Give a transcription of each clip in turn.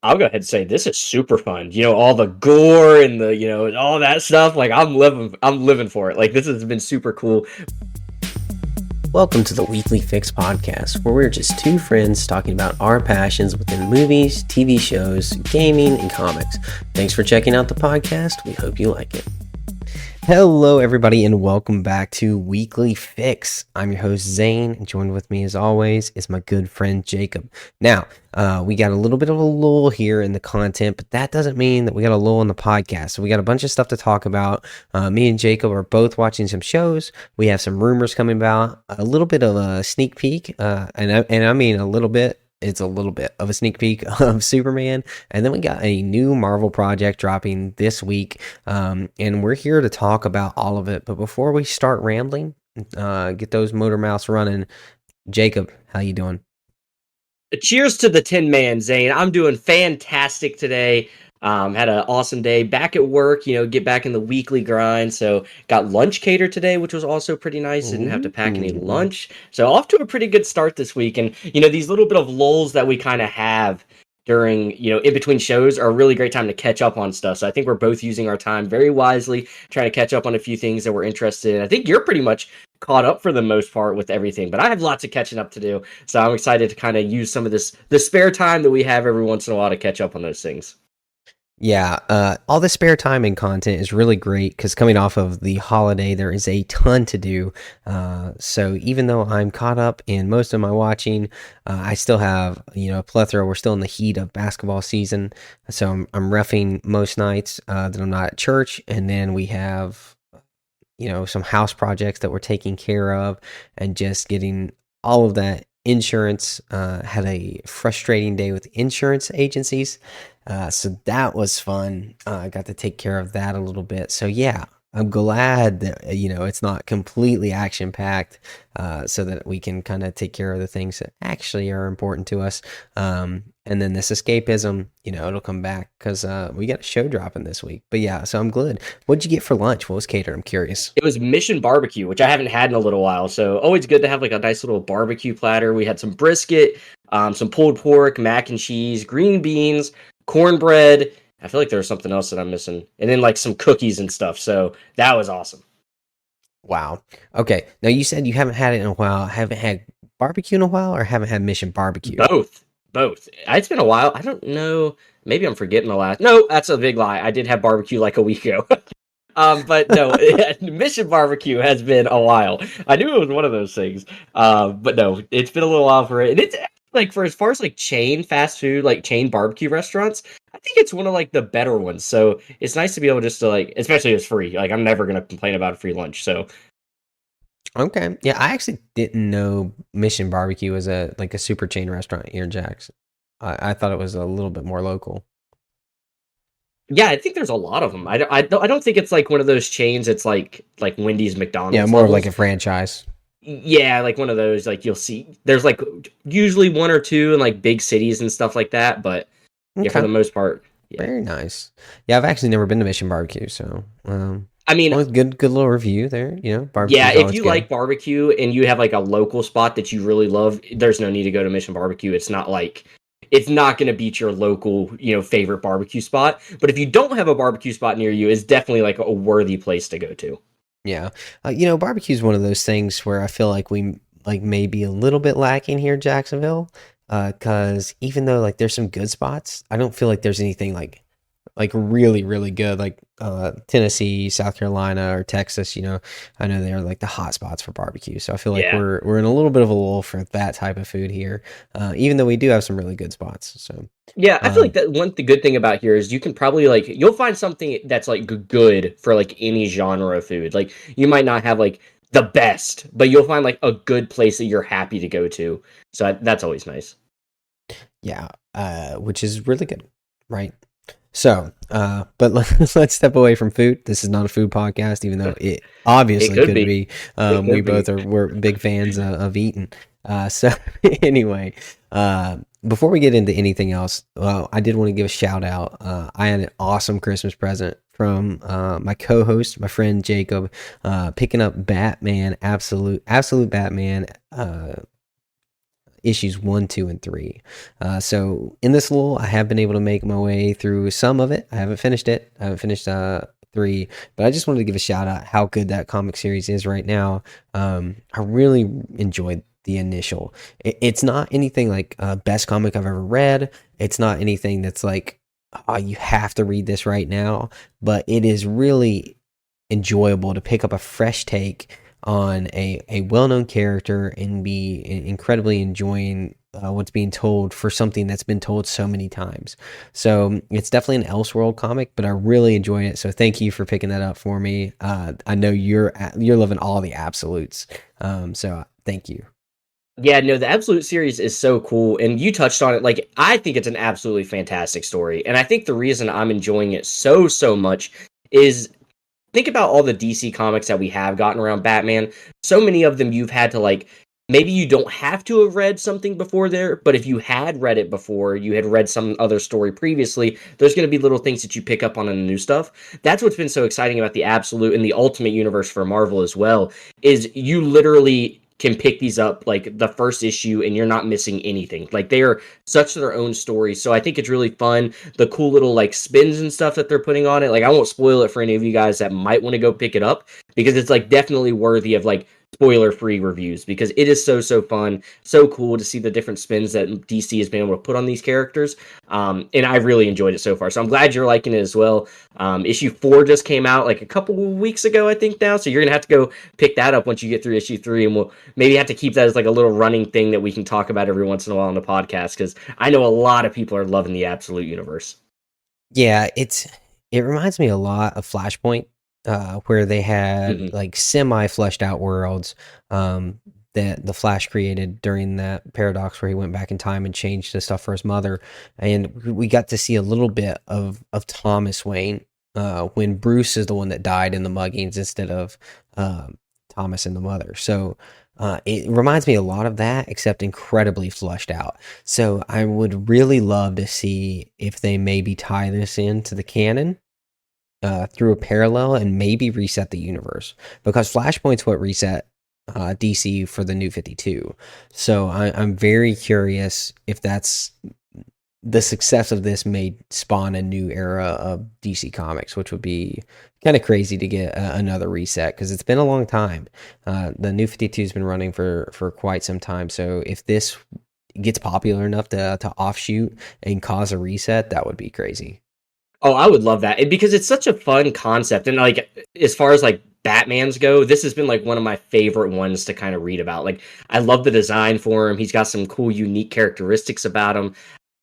I'll go ahead and say this is super fun. All the gore and all that stuff. Like I'm living for it. Like this has been super cool. Welcome to the Weekly Fix podcast, where we're just two friends talking about our passions within movies, TV shows, gaming, and comics. Thanks for checking out the podcast. We hope you like it. Hello, everybody, and welcome back to Weekly Fix. I'm your host, Zane, and joined with me, as always, is my good friend, Jacob. Now, we got a little bit of a lull here in the content, but that doesn't mean that we got a lull in the podcast. So we got a bunch of stuff to talk about. Me and Jacob are both watching some shows. We have some rumors coming about, a little bit of a sneak peek, and I mean a little bit. It's a little bit of a sneak peek of Superman. And then we got a new Marvel project dropping this week. And we're here to talk about all of it. But before we start rambling, get those motor mouths running. Jacob, how you doing? Cheers to the Tin Man, Zane. I'm doing fantastic today. Had an awesome day back at work, get back in the weekly grind. So got lunch catered today, which was also pretty nice. Didn't have to pack any lunch. So off to a pretty good start this week. And, these little bit of lulls that we kind of have during, in between shows are a really great time to catch up on stuff. So I think we're both using our time very wisely, trying to catch up on a few things that we're interested in. I think you're pretty much caught up for the most part with everything, but I have lots of catching up to do. So I'm excited to kind of use some of the spare time that we have every once in a while to catch up on those things. Yeah, all the spare time and content is really great because coming off of the holiday, there is a ton to do. So even though I'm caught up in most of my watching, I still have a plethora. We're still in the heat of basketball season, so I'm reffing most nights that I'm not at church, and then we have some house projects that we're taking care of, and just getting all of that insurance. Had a frustrating day with insurance agencies. So that was fun. I got to take care of that a little bit. So yeah, I'm glad that it's not completely action packed, so that we can kind of take care of the things that actually are important to us. And then this escapism, it'll come back because we got a show dropping this week. But yeah, so I'm glad. What'd you get for lunch? What was catered? I'm curious. It was Mission Barbecue, which I haven't had in a little while. So always good to have like a nice little barbecue platter. We had some brisket, some pulled pork, mac and cheese, green beans, cornbread. I feel like there was something else that I'm missing. And then like some cookies and stuff. So that was awesome. Wow. Okay. Now you said you haven't had it in a while. Haven't had barbecue in a while, or haven't had Mission Barbecue? Both. It's been a while. I don't know. Maybe I'm forgetting the last. No, that's a big lie. I did have barbecue like a week ago. But no, Mission Barbecue has been a while. I knew it was one of those things. But no, it's been a little while for it. And it's like for as far as like chain fast food, like chain barbecue restaurants, I think it's one of like the better ones. So it's nice to be able just to like, especially if it's free. Like I'm never gonna complain about a free lunch. So Okay. Yeah, I actually didn't know Mission Barbecue was a super chain restaurant here in Jackson. I thought it was a little bit more local. yeah, I think there's a lot of them. I don't think it's like one of those chains. It's like Wendy's, Yeah, McDonald's more of like levels. a franchise. Yeah, like one of those. Like you'll see, there's like usually one or two in like big cities and stuff like that. But yeah, for Okay. the most part, yeah. Very nice. Yeah, I've actually never been to Mission Barbecue, so I mean, always good little review there. yeah, Barbecue's if always you good. like barbecue and you have like a local spot that you really love, there's no need to go to Mission Barbecue. It's not going to beat your local, favorite barbecue spot. But if you don't have a barbecue spot near you, it's definitely like a worthy place to go to. Yeah. Barbecue is one of those things where I feel like we like maybe a little bit lacking here in Jacksonville. Because even though like there's some good spots, I don't feel like there's anything like really really good like Tennessee, South Carolina, or Texas. I know they're like the hot spots for barbecue, so I feel like Yeah. we're in a little bit of a lull for that type of food here, even though we do have some really good spots. So Yeah, I feel like um, that the good thing about here is you can probably like you'll find something that's like good for like any genre of food. Like you might not have like the best, but you'll find like a good place that you're happy to go to. So that's always nice. yeah, which is really good, right? So, but let's step away from food. This is not a food podcast, even though it It obviously could could be. be. It We could be. both we're big fans of eating. So anyway, before we get into anything else, well, I did want to give a shout out. I had an awesome Christmas present from my co-host, my friend Jacob, picking up Batman, absolute Batman. issues 1, 2, and 3. So in this lull, I have been able to make my way through some of it. I haven't finished it. I haven't finished 3, but I just wanted to give a shout out how good that comic series is right now. I really enjoyed the initial. It's not anything like best comic I've ever read. It's not anything that's like, oh, you have to read this right now, but it is really enjoyable to pick up a fresh take on a well-known character and be incredibly enjoying what's being told for something that's been told so many times. So it's definitely an Elseworld comic, but I really enjoy it. So thank you for picking that up for me. I know you're loving all the absolutes. So thank you. Yeah, no, the Absolute series is so cool, and you touched on it. Like, I think it's an absolutely fantastic story, and I think the reason I'm enjoying it so much is think about all the DC comics that we have gotten around Batman. So many of them you've had to like maybe you don't have to have read something before there, but if you had read it before, you had read some other story previously, there's going to be little things that you pick up on in the new stuff. That's what's been so exciting about the Absolute and the Ultimate Universe for Marvel as well, is you literally can pick these up like the first issue and you're not missing anything. Like they are such their own stories. So I think it's really fun. The cool little like spins and stuff that they're putting on it. Like I won't spoil it for any of you guys that might want to go pick it up because it's like definitely worthy of like spoiler free reviews because it is so fun, so cool to see the different spins that DC has been able to put on these characters. And I've really enjoyed it so far. So I'm glad you're liking it as well. Issue 4 just came out like a couple weeks ago, I think now. So you're gonna have to go pick that up once you get through issue 3, and we'll maybe have to keep that as like a little running thing that we can talk about every once in a while on the podcast because I know a lot of people are loving the Absolute Universe. Yeah, it reminds me a lot of Flashpoint, where they had Mm-hmm. like semi fleshed out worlds that the Flash created during that paradox where he went back in time and changed the stuff for his mother, and we got to see a little bit of Thomas Wayne when Bruce is the one that died in the muggings instead of Thomas and the mother. So. It reminds me a lot of that, except incredibly flushed out. So I would really love to see if they maybe tie this into the canon through a parallel and maybe reset the universe because Flashpoint's what reset DC for the New 52. So I'm very curious if that's the success of this may spawn a new era of DC Comics, which would be kind of crazy to get another reset because it's been a long time. The New 52 has been running for quite some time. So if this gets popular enough to offshoot and cause a reset, that would be crazy. Oh, I would love that. Because it's such a fun concept. And like as far as like Batman's go, this has been like one of my favorite ones to kind of read about. Like I love the design for him. He's got some cool unique characteristics about him.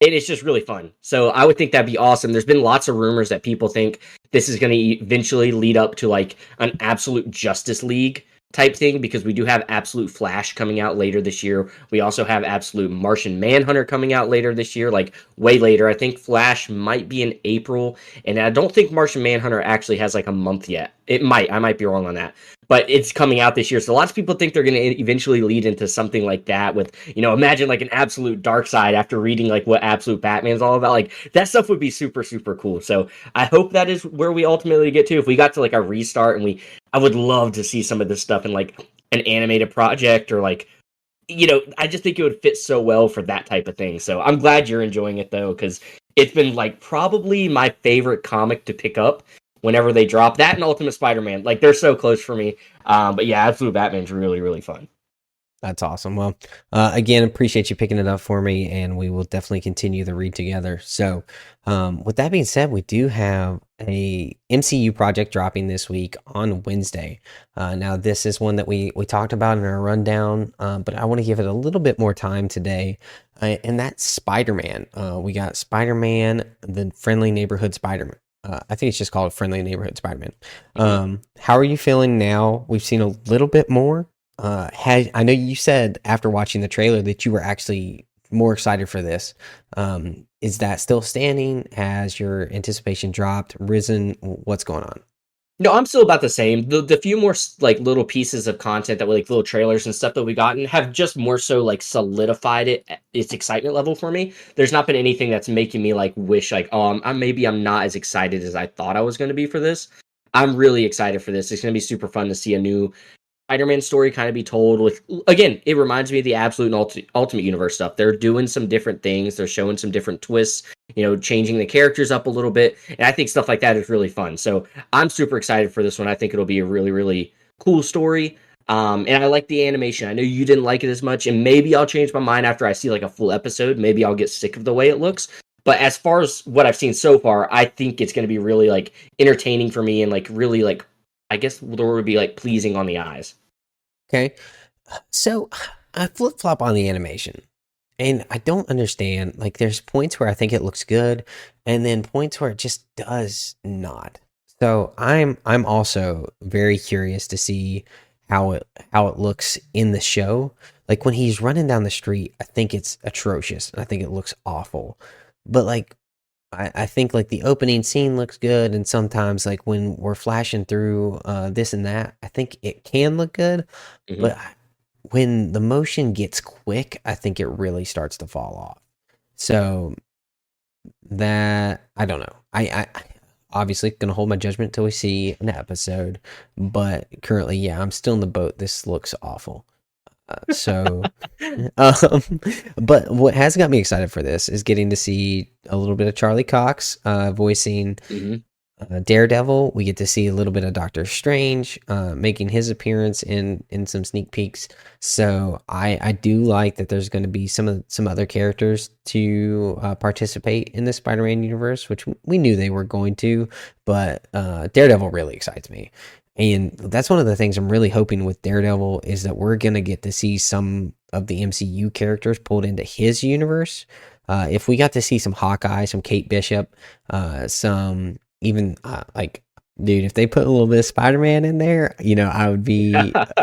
It is just really fun. So I would think that'd be awesome. There's been lots of rumors that people think this is going to eventually lead up to like an absolute Justice League type thing because we do have Absolute Flash coming out later this year. We also have Absolute Martian Manhunter coming out later this year, like way later. I think Flash might be in April, and I don't think Martian Manhunter actually has like a month yet. It might. I might be wrong on that. But it's coming out this year. So lots of people think they're going to eventually lead into something like that with, imagine like an absolute dark side after reading like what Absolute Batman's all about. Like that stuff would be super cool. So I hope that is where we ultimately get to. If we got to like a restart and I would love to see some of this stuff in like an animated project or like, I just think it would fit so well for that type of thing. So I'm glad you're enjoying it though, because it's been like probably my favorite comic to pick up whenever they drop that and Ultimate Spider-Man. Like they're so close for me. But yeah, Absolute Batman's really fun. That's awesome. Well, again, appreciate you picking it up for me, and we will definitely continue the read together. So, with that being said, we do have a MCU project dropping this week on Wednesday. Now, this is one that we talked about in our rundown, but I want to give it a little bit more time today, and that's Spider-Man. We got Spider-Man, the Friendly Neighborhood Spider-Man. I think it's just called Friendly Neighborhood Spider-Man. How are you feeling now? We've seen a little bit more. I know you said after watching the trailer that you were actually more excited for this. Is that still standing? Has your anticipation dropped, risen? What's going on? No, I'm still about the same. The few more like little pieces of content that were like little trailers and stuff that we gotten have just more so like solidified its excitement level for me. There's not been anything that's making me like wish like maybe I'm not as excited as I thought I was going to be for this. I'm really excited for this. It's going to be super fun to see a new Spider-Man story kind of be told with, again, it reminds me of the Absolute and Ultimate Universe stuff. They're doing some different things. They're showing some different twists, changing the characters up a little bit. And I think stuff like that is really fun. So I'm super excited for this one. I think it'll be a really, really cool story. And I like the animation. I know you didn't like it as much, and maybe I'll change my mind after I see like a full episode. Maybe I'll get sick of the way it looks. But as far as what I've seen so far, I think it's going to be really like entertaining for me and like really like, I guess the word would be like pleasing on the eyes. Okay. So I flip flop on the animation. And I don't understand. Like, there's points where I think it looks good, and then points where it just does not. So I'm also very curious to see how it looks in the show. Like when he's running down the street, I think it's atrocious, and I think it looks awful. But like I think like the opening scene looks good, and sometimes like when we're flashing through this and that, I think it can look good. Hmm. But when the motion gets quick, I think it really starts to fall off. So that I don't know. I obviously gonna hold my judgment till we see an episode, but currently, yeah, I'm still in the boat. This looks awful. So, um, but what has got me excited for this is getting to see a little bit of Charlie Cox voicing Hmm. Daredevil. We get to see a little bit of Doctor Strange making his appearance in some sneak peeks. So I do like that there's going to be some other characters to participate in the Spider-Man universe, which we knew they were going to, but Daredevil really excites me. And that's one of the things I'm really hoping with Daredevil is that we're going to get to see some of the MCU characters pulled into his universe. If we got to see some Hawkeye, some Kate Bishop, some even like, dude, if they put a little bit of Spider-Man in there, I would be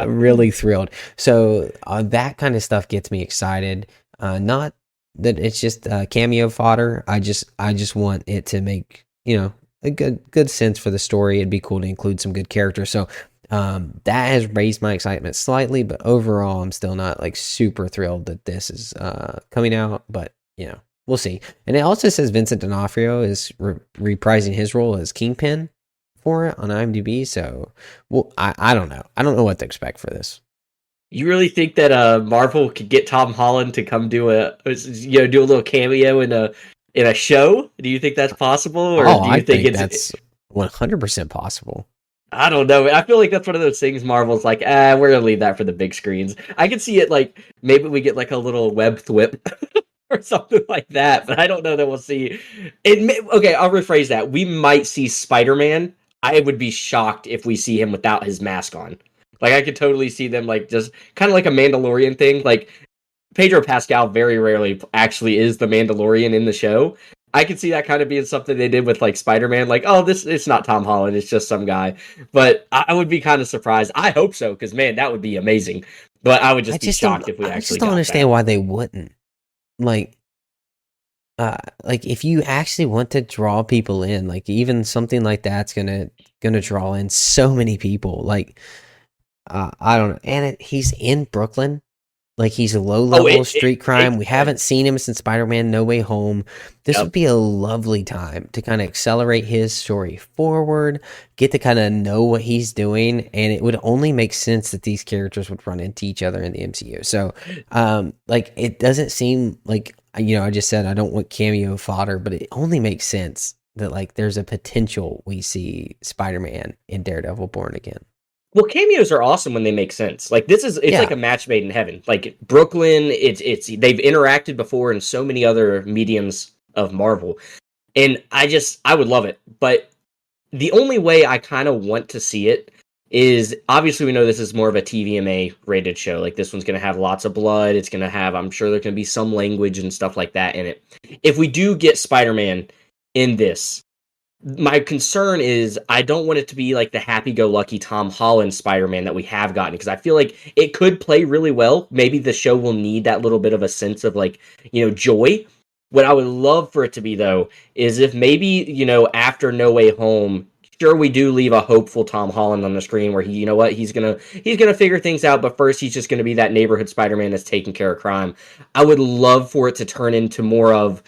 really thrilled. So that kind of stuff gets me excited. Not that it's just cameo fodder. I just want it to make a good sense for the story. It'd be cool to include some good characters. So that has raised my excitement slightly, but overall, I'm still not like super thrilled that this is coming out. But we'll see. And it also says Vincent D'Onofrio is reprising his role as Kingpin for it on IMDb. So, well, I don't know. I don't know what to expect for this. You really think that Marvel could get Tom Holland to come do do a little cameo in a show? Do you think that's possible, or Oh, do I you think think it's? that's 100% possible. I don't know. I feel like that's one of those things Marvel's like, we're gonna leave that for the big screens. I could see it like maybe we get like a little web thwip or something like that, but I don't know that we'll see it. Okay, I'll rephrase that. We might see Spider-Man. I would be shocked if we see him without his mask on. Like I could totally see them like just kind of like a Mandalorian thing. Like Pedro Pascal very rarely actually is the Mandalorian in the show. I could see that kind of being something they did with like Spider-Man, like, oh, this it's not Tom Holland, it's just some guy. But I would be kind of surprised. I hope so, because man, that would be amazing. But I would just be shocked if we I actually just don't got understand that. why they wouldn't. Like, like if you actually want to draw people in, like even something like that's gonna draw in so many people. Like, I don't know. And he's in Brooklyn. Like he's a low Oh, level it street crime. makes We haven't sense. seen him since Spider-Man No Way Home. This would Yep. be a lovely time to kind of accelerate his story forward, get to kind of know what he's doing, and it would only make sense that these characters would run into each other in the MCU. So, like it doesn't seem like I just said I don't want cameo fodder, but it only makes sense that like there's a potential we see Spider-Man in Daredevil Born Again. Well, cameos are awesome when they make sense. Like it's like Yeah, a match made in heaven. Like Brooklyn, it's they've interacted before in so many other mediums of Marvel. And I would love it. But the only way I kind of want to see it is obviously we know this is more of a TVMA rated show. Like this one's going to have lots of blood. It's going to have, I'm sure there can be some language and stuff like that in it. If we do get Spider-Man in this, my concern is I don't want it to be like the happy-go-lucky Tom Holland Spider-Man that we have gotten, because I feel like it could play really well. Maybe the show will need that little bit of a sense of like, joy. What I would love for it to be though is if maybe, after No Way Home, sure we do leave a hopeful Tom Holland on the screen where he, he's gonna figure things out, but first he's just gonna be that neighborhood Spider-Man that's taking care of crime. I would love for it to turn into more of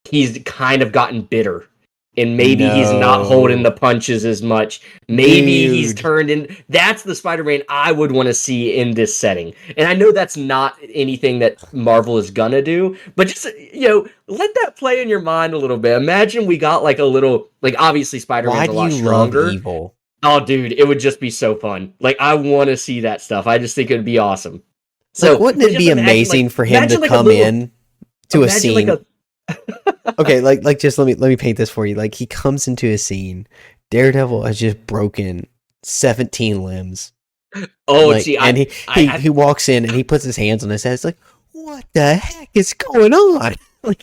he's kind of gotten bitter and maybe he's not holding the No, punches as much. Maybe he's dude. turned in. That's the Spider-Man I would want to see in this setting. And I know that's not anything that Marvel is gonna do, but just let that play in your mind a little bit. Imagine we got like a little, like obviously Why Spider-Man's a do lot you love stronger. evil? Oh, dude, it would just be so fun. Like I want to see that stuff. I just think it would be awesome. Like, So, wouldn't but it just be amazing for him to imagine like a come little, in to a imagine like scene? a. Okay, like just let me paint this for you. Like he comes into a scene, Daredevil has just broken 17 limbs. Oh, Like, see, and he he I he walks in and he puts his hands on his head. It's like, what the heck is going on? Like,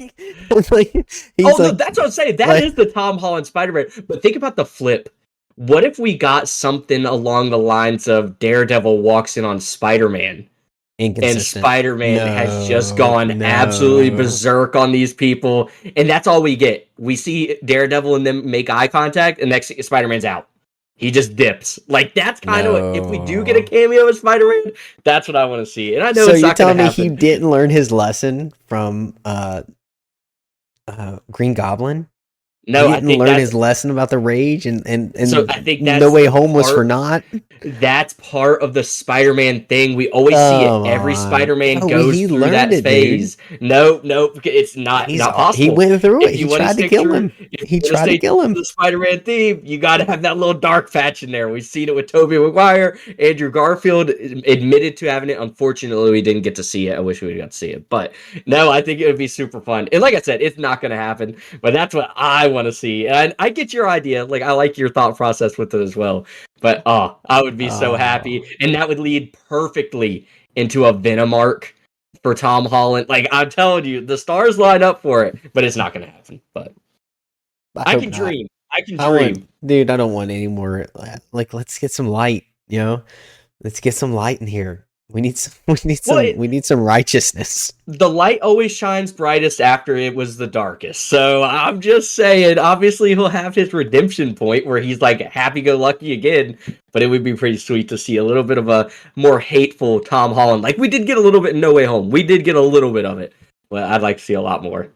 like Oh he's no, like, that's what I'm saying. That like is the Tom Holland Spider-Man. But think about the flip. What if we got something along the lines of Daredevil walks in on Spider-Man and inconsistent. Spider-Man has just No, gone absolutely no, berserk on these people, and that's all we get. We see Daredevil and them make eye contact, and next Spider-Man's out. He just dips. Like that's kind of if we do get a no. cameo of Spider-Man, that's what I want to see. And I know So it's you're not going to telling me he happen. didn't learn his lesson from Green Goblin? He No, I didn't think learn that's his lesson about the rage and so. I think No that's Way the Home was for part. naught. That's part of the Spider-Man thing. We always see it. Come Every on, Spider-Man no, goes he through learned that it, dude. phase. No, no, it's not He possible. went through it. If He you want to tried to stick kill true, him. if He you want to tried to stay true kill to him. the Spider-Man theme, you got to have that little dark patch in there. We've seen it with Tobey Maguire. Andrew Garfield admitted to having it. Unfortunately, we didn't get to see it. I wish we got to see it, but no, I think it would be super fun. And like I said, it's not going to happen. But that's what I want to see. And I get your idea. Like I like your thought process with it as well. But I would be so happy, Oh, and that would lead perfectly into a Venom arc for Tom Holland. Like I'm telling you, the stars line up for it, but it's not going to happen. But I I hope can not. dream. I can I want, dream. dude. I don't want any more. Like, let's get some light. Let's get some light in here. We need some. We need Well, some. We need some righteousness. the light always shines brightest after it was the darkest. So I'm just saying, obviously he'll have his redemption point where he's like happy-go-lucky again. But it would be pretty sweet to see a little bit of a more hateful Tom Holland. Like we did get a little bit in No Way Home. We did get a little bit of it. Well, I'd like to see a lot more.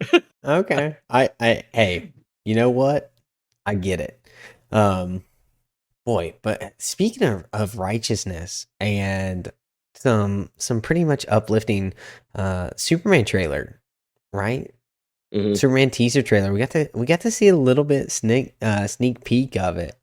Okay. Hey, you know what? I get it. Um, Boy, but speaking of righteousness and some pretty much uplifting Superman trailer, right? Mhm. Superman teaser trailer. We got to see a little bit sneak peek of it.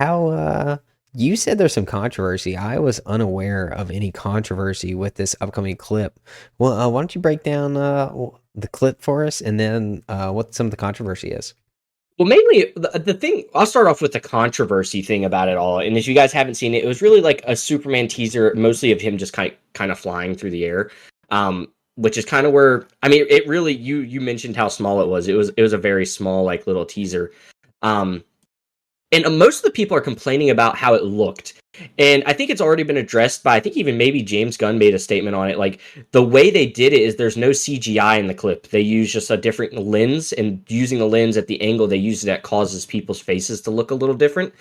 How you said there's some controversy. I was unaware of any controversy with this upcoming clip. Well, why don't you break down the clip for us and then what some of the controversy is? Well, mainly the thing. I'll start off with the controversy thing about it all. And if you guys haven't seen it, it was really like a Superman teaser, mostly of him just kind of flying through the air. Which is kind of where I mean, it really you mentioned how small it was. It was a very small like little teaser. Um, and most of the people are complaining about how it looked. And I think it's already been addressed by, I think even maybe James Gunn made a statement on it. Like the way they did it is there's no CGI in the clip. They use just a different lens, and using the lens at the angle they use that causes people's faces to look a little different.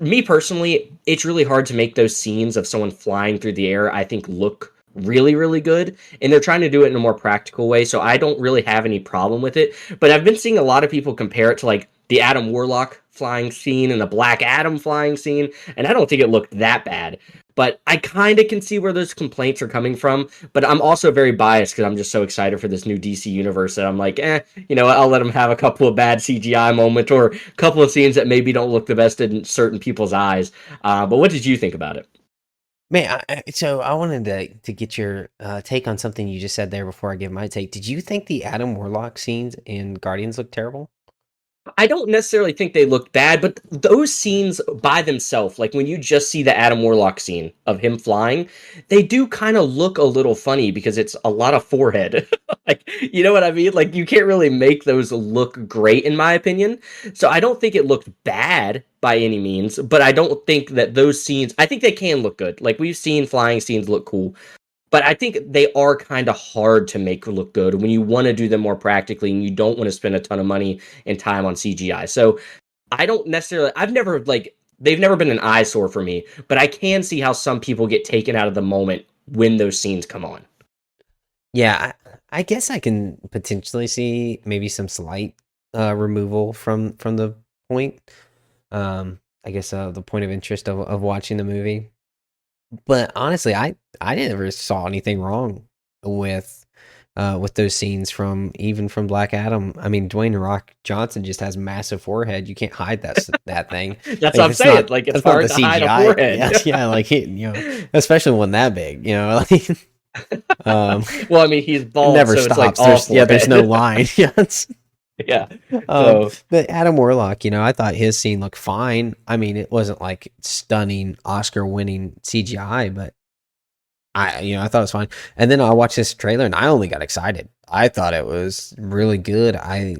Me personally, it's really hard to make those scenes of someone flying through the air, I think, look really, really good. And they're trying to do it in a more practical way. So I don't really have any problem with it. But I've been seeing a lot of people compare it to like the Adam Warlock flying scene and the Black Adam flying scene. And I don't think it looked that bad. But I kind of can see where those complaints are coming from. But I'm also very biased because I'm just so excited for this new DC universe that I'm like, I'll let them have a couple of bad CGI moments or a couple of scenes that maybe don't look the best in certain people's eyes. But what did you think about it? Man, so I wanted to get your take on something you just said there before I give my take. Did you think the Adam Warlock scenes in Guardians looked terrible? I don't necessarily think they looked bad, but those scenes by themselves, like when you just see the Adam Warlock scene of him flying, they do kind of look a little funny because it's a lot of forehead. Like, you know what I mean? Like, you can't really make those look great, in my opinion. So I don't think it looked bad by any means, but I don't think that those scenes, I think they can look good. Like, we've seen flying scenes look cool. But I think they are kind of hard to make look good when you want to do them more practically and you don't want to spend a ton of money and time on CGI. So I don't necessarily, they've never been an eyesore for me, but I can see how some people get taken out of the moment when those scenes come on. Yeah, I guess I can potentially see maybe some slight removal from the point. I guess the point of interest of watching the movie. But honestly, I never saw anything wrong with those scenes from even from Black Adam. I mean, Dwayne Rock Johnson just has massive forehead. You can't hide that thing. That's what Like I'm saying. Like it's that's not the hard to hide a CGI. forehead. Yes, yeah, like especially one that big. Like um, Well, I mean, he's it bald, never so it's like stops. all There's no forehead. line. Yes. Yeah. Um, So but Adam Warlock, I thought his scene looked fine. I mean, it wasn't like stunning Oscar-winning CGI, but I thought it was fine. And then I watched this trailer and I only got excited. I thought it was really good. I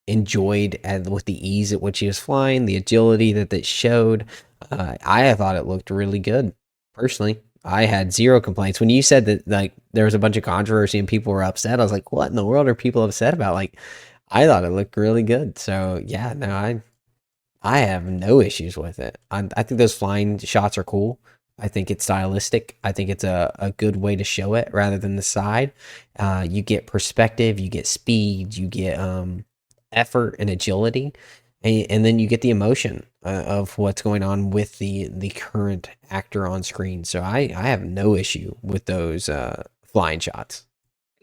enjoyed with the ease at which he was flying, the agility that it showed. I thought it looked really good. Personally, I had zero complaints. When you said that like there was a bunch of controversy and people were upset, I was like, what in the world are people upset about? Like, I thought it looked really good. So yeah, no, I have no issues with it. I think those flying shots are cool. I think it's stylistic. I think it's a good way to show it rather than the side. You get perspective, you get speed, you get effort and agility, and then you get the emotion of what's going on with the current actor on screen. So I have no issue with those flying shots.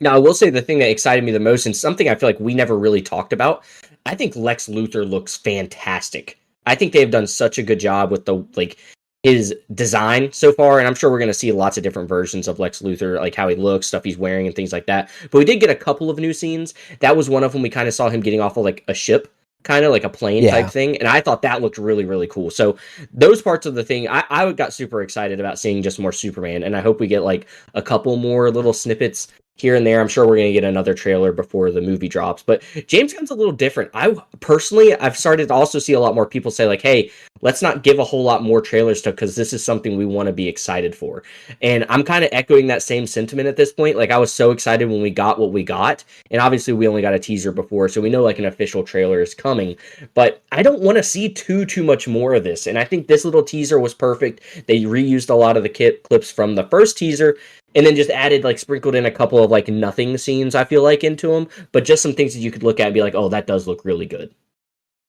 now I will say the thing that excited me the most, and something I feel like we never really talked about. I think Lex Luthor looks fantastic. I think they've done such a good job with the like his design so far, and I'm sure we're going to see lots of different versions of Lex Luthor, like how he looks, stuff he's wearing, and things like that. But we did get a couple of new scenes. That was one of them. We kind of saw him getting off of like a ship, kind of like a plane type Yeah, thing, and I thought that looked really, really cool. So those parts of the thing, I got super excited about seeing just more Superman, and I hope we get like a couple more little snippets here and there. I'm sure we're going to get another trailer before the movie drops. But James Gunn's a little different. I personally, I've started to also see a lot more people say like, "Hey, let's not give a whole lot more trailers to because this is something we want to be excited for." And I'm kind of echoing that same sentiment at this point. Like I was so excited when we got what we got, and obviously we only got a teaser before, so we know like an official trailer is coming. But I don't want to see too much more of this. And I think this little teaser was perfect. They reused a lot of the clips from the first teaser and then just added like sprinkled in a couple of like nothing scenes I feel like into them, but just some things that you could look at and be like, oh, that does look really good.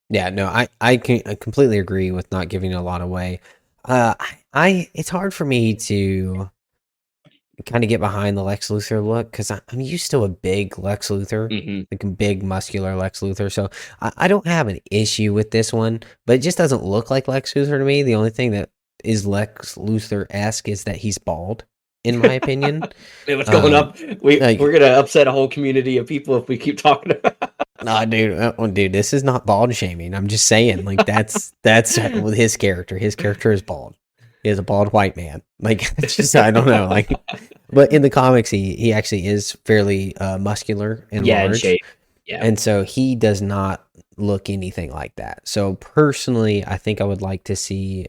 yeah, no, I completely agree with not giving a lot away. It's hard for me to kind of get behind the Lex Luthor look because I'm used to a big Lex Luthor, Mm-hmm. like a big muscular Lex Luthor. So I don't have an issue with this one, but it just doesn't look like Lex Luthor to me. The only thing that is Lex Luthor esque is that he's bald, in my opinion. Man, what's going Um, up? We're like, gonna upset a whole community of people if we keep talking about. nah, dude, this is not bald shaming. I'm just saying, like, that's with his character. His character is bald. He is a bald white man. Like, it's just I don't know. Like, but in the comics, he actually is fairly muscular and Yeah, in large, shape. Yeah. and so he does not look anything like that. So personally, I think I would like to see.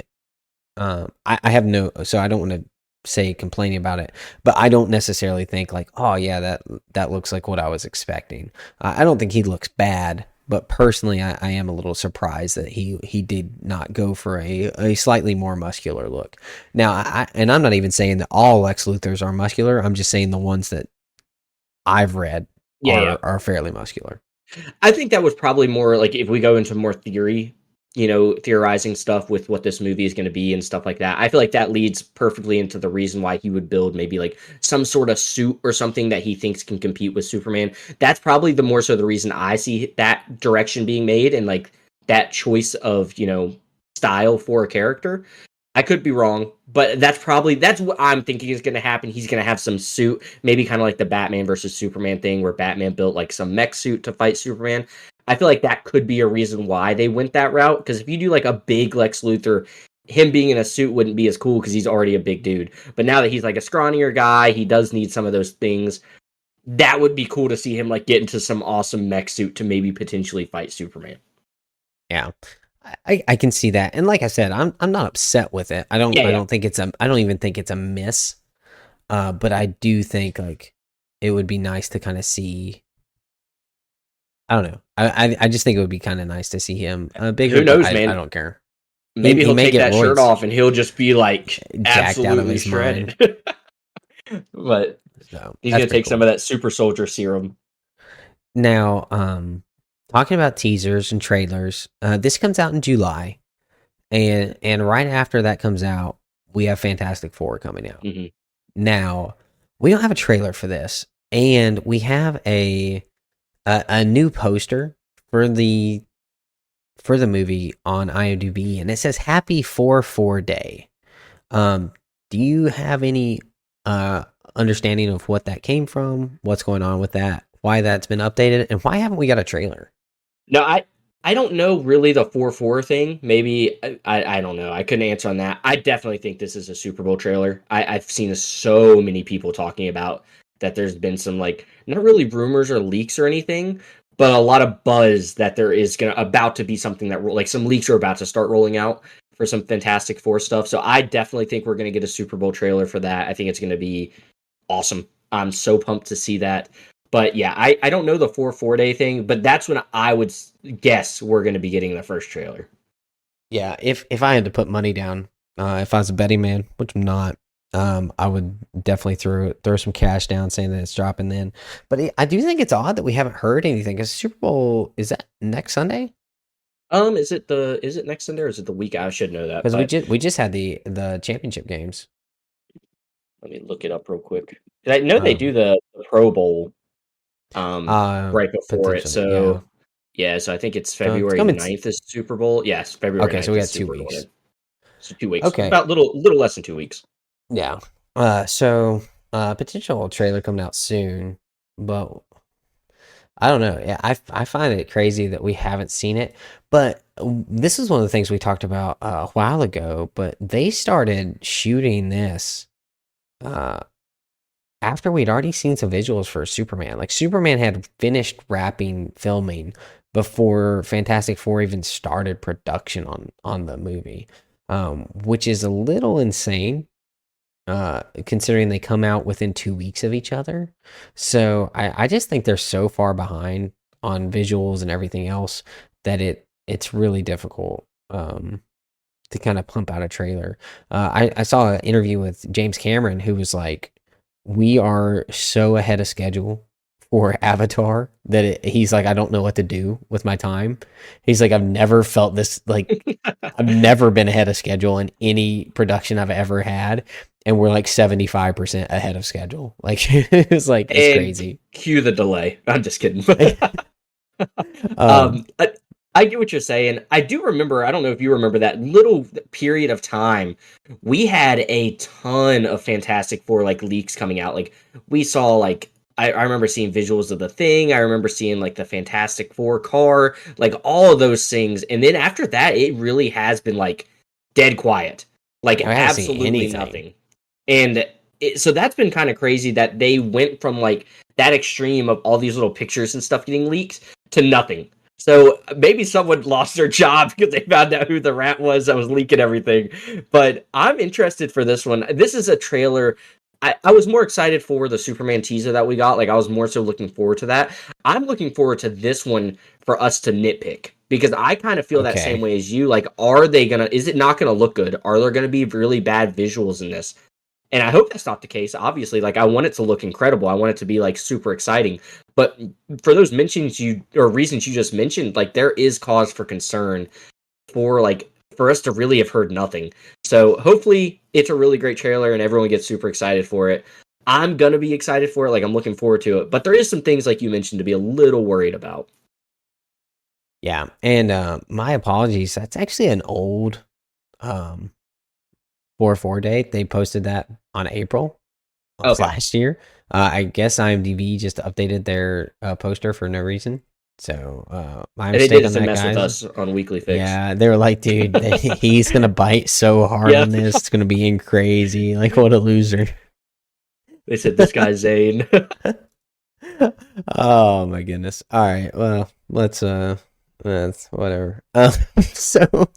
I have no, so I don't want to say complaining about it, but I don't necessarily think like, oh yeah, that looks like what I was expecting. I don't think he looks bad, but personally, I am a little surprised that he did not go for a slightly more muscular look. Now, and I'm not even saying that all Lex Luthors are muscular. I'm just saying the ones that I've read Yeah, yeah. are fairly muscular. I think that was probably more like if we go into more theory, theorizing stuff with what this movie is going to be and stuff like that. I feel like that leads perfectly into the reason why he would build maybe like some sort of suit or something that he thinks can compete with Superman. That's probably the more so the reason I see that direction being made and like that choice of, style for a character. I could be wrong, but that's what I'm thinking is going to happen. He's going to have some suit, maybe kind of like the Batman versus Superman thing, where Batman built like some mech suit to fight Superman. I feel like that could be a reason why they went that route. Because if you do like a big Lex Luthor, him being in a suit wouldn't be as cool because he's already a big dude. But now that he's like a scrawnier guy, he does need some of those things. That would be cool to see him like get into some awesome mech suit to maybe potentially fight Superman. Yeah. I can see that. And like I said, I'm not upset with it. Yeah, I yeah. don't think I don't even think it's a miss. But I do think like it would be nice to kind of see. I don't know. I just think it would be kind of nice to see him bigger, Who but knows, I man? don't care. Maybe He he'll may take get that shirt roids off and he'll just be like jacked out of absolutely his mind. shredded. But So he's that's gonna pretty take some cool. of that super soldier serum. Now, talking about teasers and trailers, this comes out in July, and right after that comes out, we have Fantastic Four coming out. Hmm. Now, we don't have a trailer for this, and we have a new poster for the movie on IMDb, and it says "Happy 4/4 Day." Do you have any understanding of what that came from? What's going on with that? Why that's been updated, and why haven't we got a trailer? No, I don't know really the 4-4 thing. Maybe I don't know. I couldn't answer on that. I definitely think this is a Super Bowl trailer. I've seen so many people talking about that there's been some like not really rumors or leaks or anything, but a lot of buzz that there is gonna about to be something that like some leaks are about to start rolling out for some Fantastic Four stuff. So I definitely think we're gonna get a Super Bowl trailer for that. I think it's gonna be awesome. I'm so pumped to see that. But yeah, I don't know the 4-4 day thing, but that's when I would guess we're going to be getting the first trailer. Yeah, if I had to put money down, if I was a betting man, which I'm not, I would definitely throw some cash down saying that it's dropping then. But I do think it's odd that we haven't heard anything. Because Super Bowl, is that next Sunday? Is it next Sunday or is it the week? I should know that, Because but we just had the championship games. let me look it up real quick. I know they Um, do the Pro Bowl right before it. Potentially, yeah. So yeah, so I think it's It's February coming. 9th is Super Bowl. Yes, February Okay, so 9th we is got 2 Super Bowl. weeks. So 2 weeks. Okay, About little less than 2 weeks. yeah. Potential trailer coming out soon, but I don't know. Yeah, I find it crazy that we haven't seen it. But this is one of the things we talked about a while ago. But they started shooting this uh, after we'd already seen some visuals for Superman. Like Superman had finished wrapping filming before Fantastic Four even started production on the movie, which is a little insane considering they come out within 2 weeks of each other. So I just think they're so far behind on visuals and everything else that it's really difficult to kind of pump out a trailer. I saw an interview with James Cameron who was like, "We are so ahead of schedule for Avatar that he's like, I don't know what to do with my time." He's like, I've never felt this like I've never been ahead of schedule in any production I've ever had, and we're like 75% ahead of schedule. Like it's like it's And crazy. cue the delay. I'm just kidding. um, um, I, I get what you're saying. I do remember. I don't know if you remember that little period of time. We had a ton of Fantastic Four like leaks coming out. Like we saw like I remember seeing visuals of the Thing. I remember seeing like the Fantastic Four car, like all of those things. And then after that, it really has been like dead quiet, like I haven't seen absolutely anything. nothing. And so that's been kind of crazy that they went from like that extreme of all these little pictures and stuff getting leaked to nothing. So maybe someone lost their job because they found out who the rat was that was leaking everything. But I'm interested for this one. This is a trailer. I was more excited for the Superman teaser that we got. Like I was more so looking forward to that. I'm looking forward to this one for us to nitpick because I kind of feel that same Okay. way as you. Like, is it not gonna look good? Are there gonna be really bad visuals in this? And I hope that's not the case. Obviously, like I want it to look incredible. I want it to be like super exciting. But for those mentions you or reasons you just mentioned, like there is cause for concern for us to really have heard nothing. So hopefully it's a really great trailer and everyone gets super excited for it. I'm gonna be excited for it. Like I'm looking forward to it. But there is some things like you mentioned to be a little worried about. Yeah, and my apologies. That's actually an old um 4/4 date. They posted that on April of Okay. last year. I guess IMDb just updated their poster for no reason. So my And they did mistake it on to that, mess with guys. us on Weekly Fix. Yeah, they were like, dude, he's gonna bite so hard Yeah. on this. It's gonna be crazy. Like, what a loser. They said this guy's Zane. Oh my goodness. All right. Well, that's whatever. So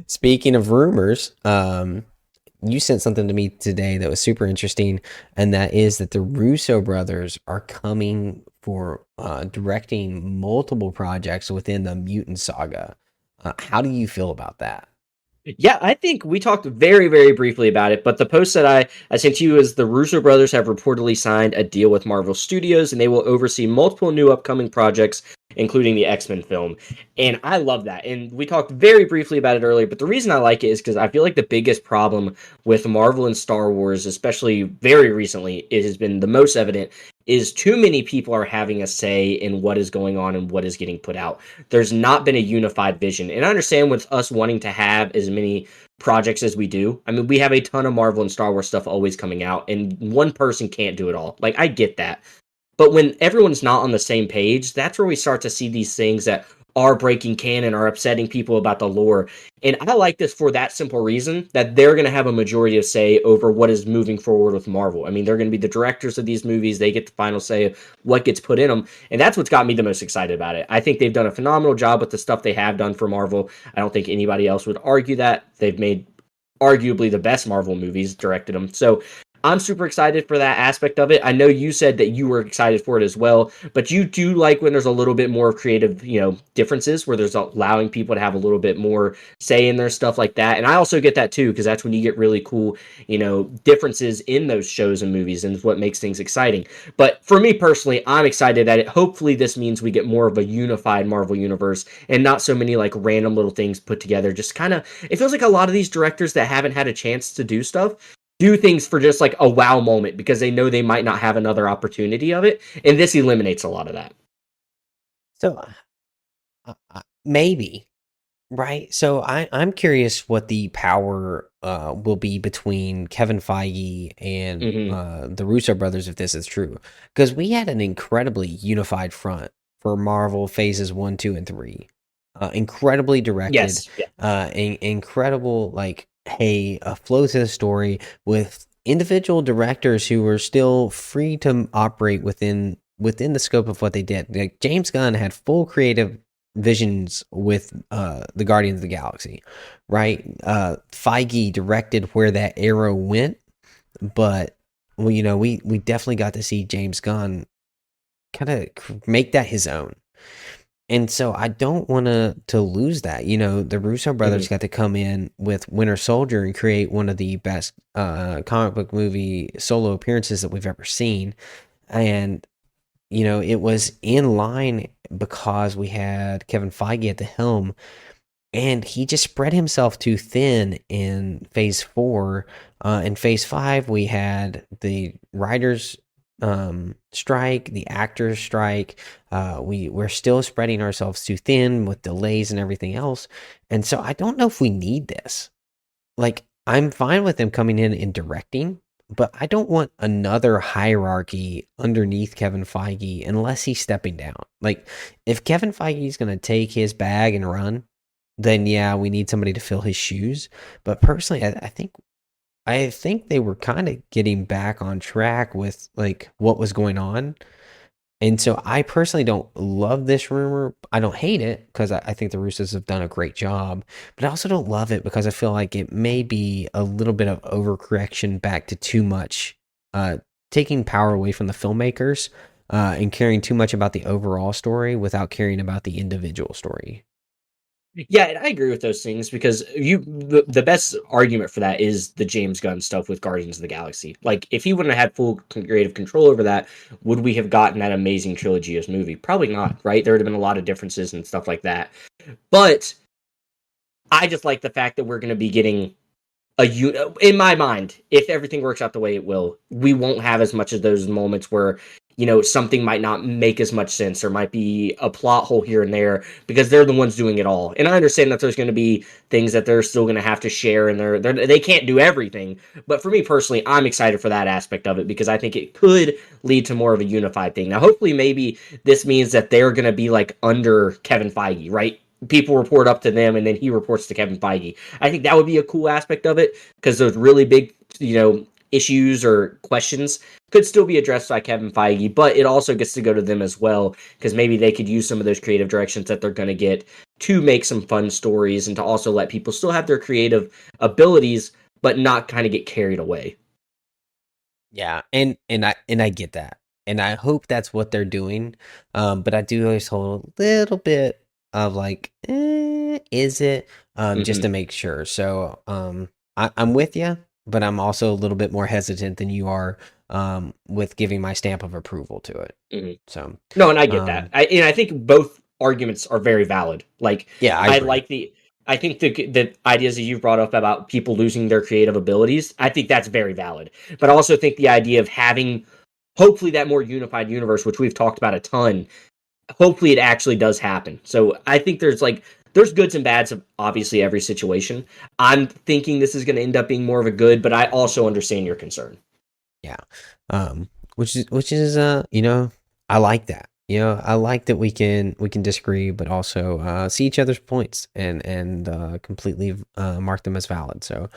speaking of rumors, you sent something to me today that was super interesting, and that is that the Russo brothers are coming for directing multiple projects within the Mutant Saga. How do you feel about that? Yeah, I think we talked very, very briefly about it, but the post that I sent to you is the Russo brothers have reportedly signed a deal with Marvel Studios and they will oversee multiple new upcoming projects, including the X-Men film. And I love that. And we talked very briefly about it earlier, but the reason I like it is because I feel like the biggest problem with Marvel and Star Wars, especially very recently, it has been the most evident, is too many people are having a say in what is going on and what is getting put out. There's not been a unified vision. And I understand with us wanting to have as many projects as we do. I mean, we have a ton of Marvel and Star Wars stuff always coming out, and one person can't do it all. Like, I get that. But when everyone's not on the same page, that's where we start to see these things that are breaking canon, are upsetting people about the lore. And I like this for that simple reason that they're going to have a majority of say over what is moving forward with Marvel. I mean, they're going to be the directors of these movies. They get the final say of what gets put in them. And that's what's got me the most excited about it. I think they've done a phenomenal job with the stuff they have done for Marvel. I don't think anybody else would argue that. They've made arguably the best Marvel movies, directed them. So I'm super excited for that aspect of it. I know you said that you were excited for it as well, but you do like when there's a little bit more creative, differences where there's allowing people to have a little bit more say in their stuff like that. And I also get that too, because that's when you get really cool, differences in those shows and movies and what makes things exciting. But for me personally, I'm excited at it. Hopefully this means we get more of a unified Marvel universe and not so many like random little things put together. Just kind of, it feels like a lot of these directors that haven't had a chance to do things for just like a wow moment because they know they might not have another opportunity of it, and this eliminates a lot of that. So maybe. Right. So I'm curious what the power will be between Kevin Feige and Mm-hmm. the Russo brothers if this is true. Because we had an incredibly unified front for Marvel phases 1, 2, and 3. Incredibly directed, Yes. Yeah. incredible, like, hey, a flow to the story with individual directors who were still free to operate within the scope of what they did. Like James Gunn had full creative visions with the Guardians of the Galaxy, right? Feige directed where that arrow went, but well, we definitely got to see James Gunn kind of make that his own. And so I don't want to lose that. The Russo brothers Mm-hmm. got to come in with Winter Soldier and create one of the best comic book movie solo appearances that we've ever seen. And it was in line because we had Kevin Feige at the helm, and he just spread himself too thin in phase 4. In phase 5, we had the writers' strike, the actors' strike. We're still spreading ourselves too thin with delays and everything else. And so I don't know if we need this. Like, I'm fine with him coming in and directing, but I don't want another hierarchy underneath Kevin Feige unless he's stepping down. Like, if Kevin Feige is going to take his bag and run, then yeah, we need somebody to fill his shoes. But personally, I think they were kind of getting back on track with like what was going on. And so I personally don't love this rumor. I don't hate it because I think the Russos have done a great job, but I also don't love it because I feel like it may be a little bit of overcorrection back to too much, uh, taking power away from the filmmakers, and caring too much about the overall story without caring about the individual story. Yeah, and I agree with those things because the best argument for that is the James Gunn stuff with Guardians of the Galaxy. Like, if he wouldn't have had full creative control over that, would we have gotten that amazing trilogy as movie? Probably not, right? There would have been a lot of differences and stuff like that. But I just like the fact that we're going to be getting in my mind, if everything works out the way it will, we won't have as much of those moments where something might not make as much sense or might be a plot hole here and there because they're the ones doing it all. And I understand that there's going to be things that they're still going to have to share and they can't do everything. But for me personally, I'm excited for that aspect of it because I think it could lead to more of a unified thing. Now, hopefully, maybe this means that they're going to be like under Kevin Feige, right? People report up to them and then he reports to Kevin Feige. I think that would be a cool aspect of it because those really big, issues or questions could still be addressed by Kevin Feige, but it also gets to go to them as well because maybe they could use some of those creative directions that they're going to get to make some fun stories and to also let people still have their creative abilities but not kind of get carried away. Yeah, and I get that, and I hope that's what they're doing. But I do always hold a little bit of like, is it? Just Hmm. to make sure. So I'm with you, but I'm also a little bit more hesitant than you are with giving my stamp of approval to it. Hmm. So No, and I get that. um, I think both arguments are very valid. Like, yeah, I I agree. like the. I think the ideas that you've brought up about people losing their creative abilities, I think that's very valid. But I also think the idea of having, hopefully, that more unified universe, which we've talked about a ton, hopefully it actually does happen. So I think there's goods and bads of obviously every situation. I'm thinking this is going to end up being more of a good, but I also understand your concern. Yeah. Which is I like that. I like that we can disagree but also see each other's points and completely mark them as valid. So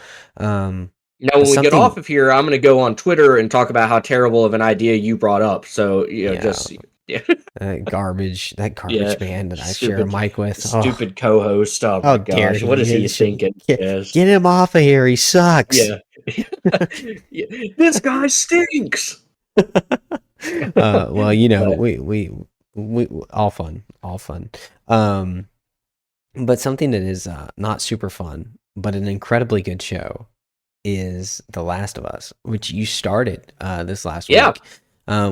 Now, when we get off something of here, I'm going to go on Twitter and talk about how terrible of an idea you brought up. So, yeah, just yeah, that yeah, garbage man that I share a stupid, mic with. Oh, stupid co-host. Oh how my dare gosh, what he? is he thinking? Get, Yes, get him off of here. He sucks. yeah, yeah. This guy stinks. Well, But we all fun, all fun. Um, but something that is not super fun, but an incredibly good show is The Last of Us, which you started this last yeah, week.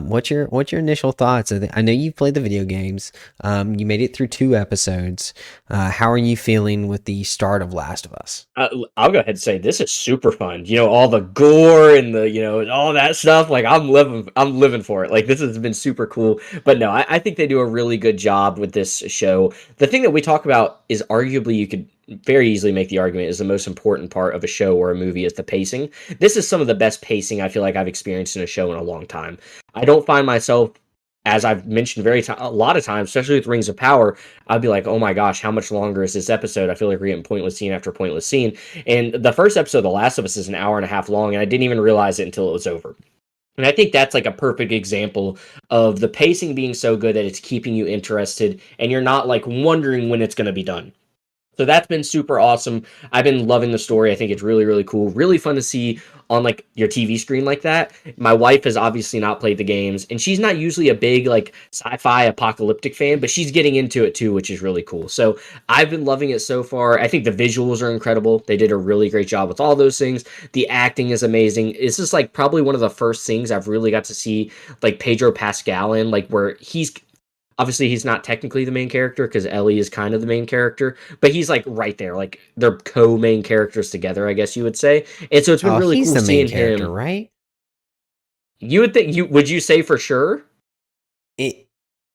What's your initial thoughts? I know you played the video games. You made it through 2 episodes. How are you feeling with the start of Last of Us? I'll go ahead and say this is super fun. All the gore and the all that stuff. Like I'm living for it. Like this has been super cool. But no, I think they do a really good job with this show. The thing that we talk about is arguably you could very easily make the argument is the most important part of a show or a movie is the pacing. This is some of the best pacing I feel like I've experienced in a show in a long time. I don't find myself, as I've mentioned a lot of times, especially with Rings of Power, I'd be like, oh my gosh, how much longer is this episode? I feel like we're getting pointless scene after pointless scene. And the first episode of The Last of Us is an hour and a half long, and I didn't even realize it until it was over. And I think that's like a perfect example of the pacing being so good that it's keeping you interested and you're not like wondering when it's going to be done. So that's been super awesome. I've been loving the story. I think it's really, really cool. Really fun to see on like your TV screen like that. My wife has obviously not played the games, and she's not usually a big like sci-fi apocalyptic fan, but she's getting into it too, which is really cool. So I've been loving it so far. I think the visuals are incredible. They did a really great job with all those things. The acting is amazing. This is like probably one of the first things I've really got to see like Pedro Pascal in, like where he's obviously he's not technically the main character because Ellie is kind of the main character, but he's like right there, like they're co-main characters together, I guess you would say. And so it's been Oh, really he's cool the main seeing character, him. right? You would think, you would you say for sure? It.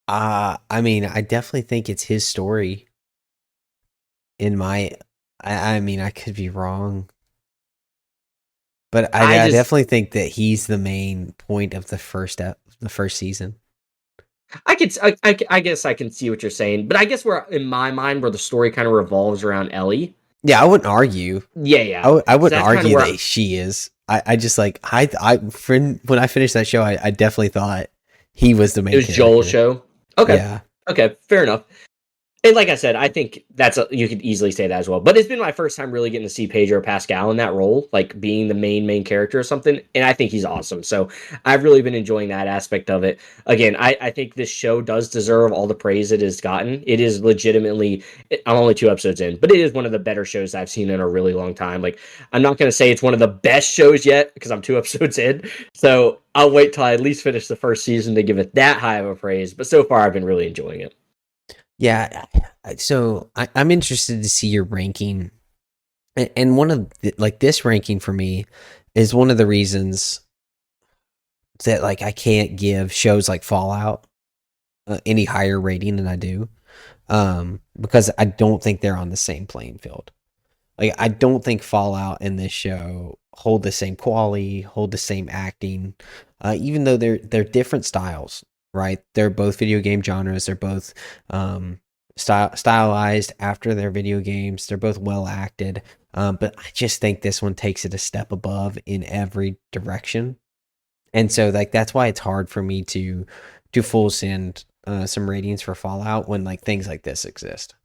I mean, I definitely think it's his story. In my, I mean, I could be wrong, but I I just definitely think that he's the main point of the first season. I guess I can see what you're saying, but I guess where in my mind where the story kind of revolves around Ellie. Yeah, I wouldn't argue. Yeah, yeah. I So wouldn't that's kind of argue where that she is. I just like when I finished that show, I definitely thought he was the it main was Joel's character. show. Okay. Yeah. Okay, fair enough. And like I said, I think you could easily say that as well. But it's been my first time really getting to see Pedro Pascal in that role, like being the main character or something. And I think he's awesome. So I've really been enjoying that aspect of it. Again, I think this show does deserve all the praise it has gotten. It is legitimately, I'm only 2 episodes in, but it is one of the better shows I've seen in a really long time. Like, I'm not going to say it's one of the best shows yet because I'm 2 episodes in. So I'll wait till I at least finish the first season to give it that high of a praise. But so far, I've been really enjoying it. Yeah. So I'm interested to see your ranking. And one of like this ranking for me is one of the reasons that like I can't give shows like Fallout any higher rating than I do, because I don't think they're on the same playing field. Like I don't think Fallout and this show hold the same quality, hold the same acting, even though they're different styles. Right? They're both video game genres. They're both stylized after their video games. They're both well acted. But I just think this one takes it a step above in every direction. And so like that's why it's hard for me to full send some ratings for Fallout when like things like this exist.